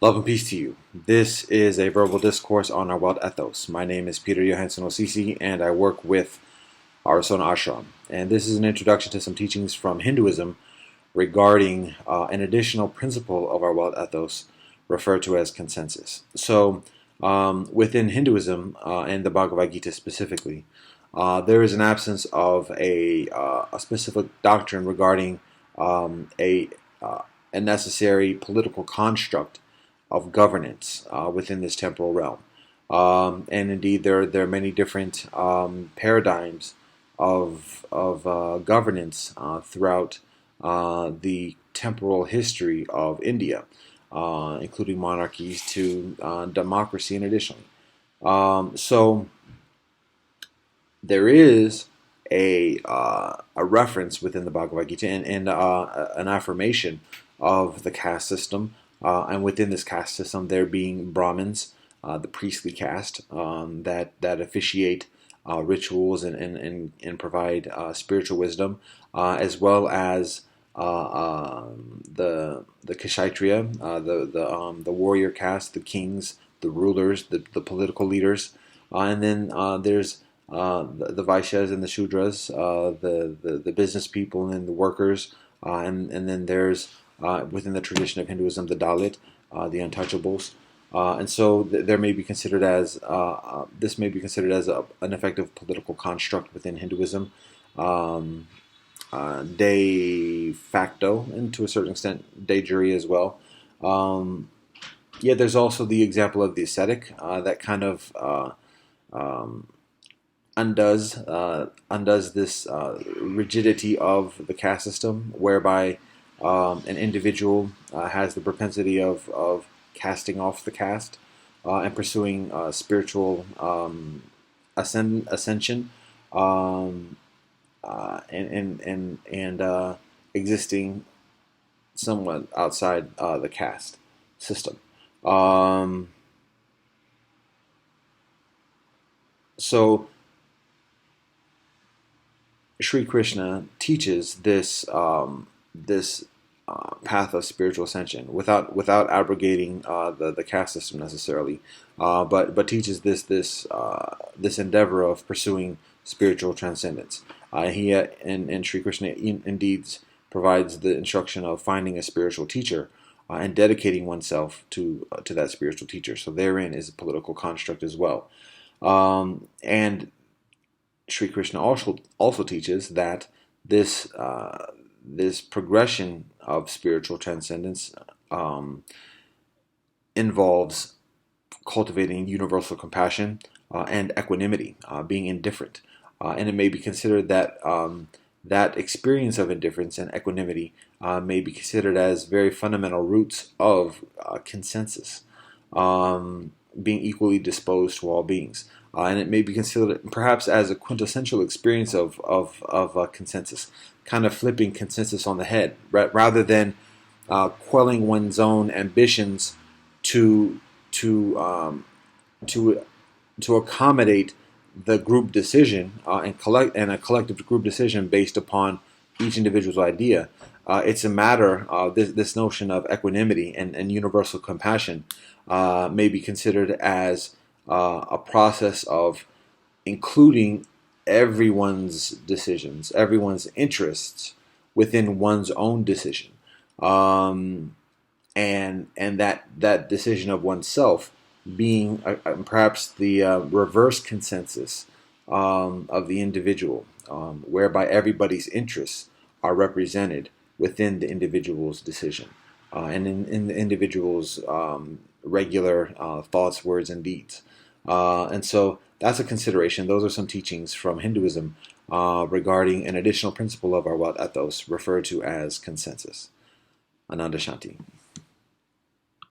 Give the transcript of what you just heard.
Love and peace to you. This is a verbal discourse on our Welt Ethos. My name is Peter Johansson Osisi, and I work with Arasona Ashram. And this is an introduction to some teachings from Hinduism regarding an additional principle of our Welt Ethos referred to as consensus. So, within Hinduism and the Bhagavad Gita specifically, there is an absence of a specific doctrine regarding a necessary political construct of governance within this temporal realm. And indeed, there are many different paradigms of governance throughout the temporal history of India, including monarchies to democracy and additionally. So there is a reference within the Bhagavad Gita and an affirmation of the caste system, and within this caste system there being Brahmins, the priestly caste, that officiate rituals and provide spiritual wisdom, as well as the Kshatriya, the warrior caste, the kings, the rulers, the political leaders, and then there's the Vaishyas and the Shudras, the business people and the workers, and then there's within the tradition of Hinduism the Dalit, the untouchables, and so there may be considered as this may be considered as an effective political construct within Hinduism, de facto and to a certain extent de jure as well. Yet there's also the example of the ascetic that kind of undoes this rigidity of the caste system, whereby an individual has the propensity of casting off the caste and pursuing spiritual ascension, and existing somewhat outside the caste system. So Sri Krishna teaches this path of spiritual ascension without abrogating the caste system necessarily, but teaches this endeavor of pursuing spiritual transcendence. And Sri Krishna indeed provides the instruction of finding a spiritual teacher and dedicating oneself to that spiritual teacher. So therein is a political construct as well, and Sri Krishna also teaches that this progression of spiritual transcendence involves cultivating universal compassion and equanimity, being indifferent, and it may be considered that that experience of indifference and equanimity may be considered as very fundamental roots of consensus, being equally disposed to all beings. And it may be considered perhaps as a quintessential experience of consensus, kind of flipping consensus on the head, rather than quelling one's own ambitions to accommodate the group decision and a collective group decision based upon each individual's idea. It's a matter of this notion of equanimity and universal compassion may be considered as a process of including everyone's decisions, everyone's interests within one's own decision, and that decision of oneself being perhaps the reverse consensus of the individual, whereby everybody's interests are represented within the individual's decision and in the individual's regular thoughts, words, and deeds. And so that's a consideration. Those are some teachings from Hinduism regarding an additional principle of our Welt Ethos referred to as consensus. Ananda Shanti.